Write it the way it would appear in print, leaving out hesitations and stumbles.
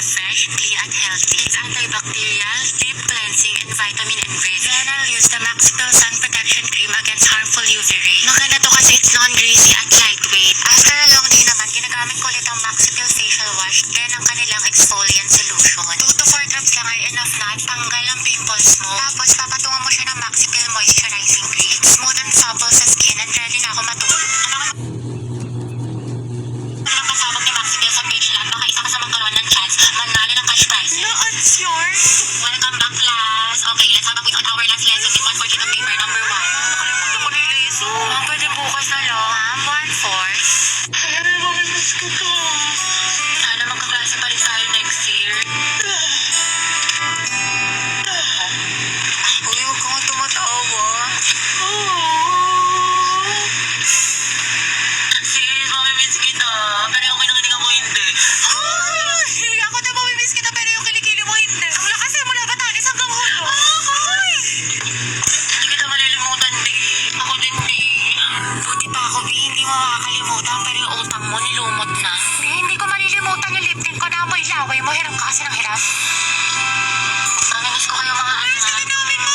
fresh, clean at healthy. It's antibacterial, deep cleansing, and vitamin enriched. Then I'll use the Maxipil Sun Protection Cream against harmful UV rays. Maganda to kasi it's non-greasy at lightweight. After a long day naman, ginagamit ko ulit ang Maxipil Facial Wash then ang kanilang exfoliant solution. 2 to 4 drops lang ay enough na at tanggal ang pimples mo. Tapos papatungan mo siya ng Maxipil Moisturizing Cream. It's smooth and supple sa skin at ready na ako matulog. Ang pasabog ni Maxipil sa page lang, baka isa ka sa magkaroon ng chance manalo ng cash prizes. No, it's yours. Welcome back, class. Okay, let's have a quiz on our last lesson in 1 4 sheet of paper number 1. Nakalimutan ko na yung lesson. Ma'am, pwede bukas na lang. Ma'am, 1/4. Ay, mamimiss ko to. Sana magkaklase pa rin tayo next year. Uy, huwag kang tumatawa. Sis, mamimiss kita. Pero yung kinakalinga mo hindi. Ako din mamimiss kita pero yung kilikili mo hindi. Ang lakas eh, mula Batanes hanggang Hulo. Hindi kita malilimutan, di. Ako din, di. Buti pa ako, di. Hindi mo makakalimutan pero yung utang mo nilumot na. Di, hindi ko malilimutan yung lip tint ko na amoy laway mo. Hiram ka kasi ng hiram. Namimiss ko kayo mga anak.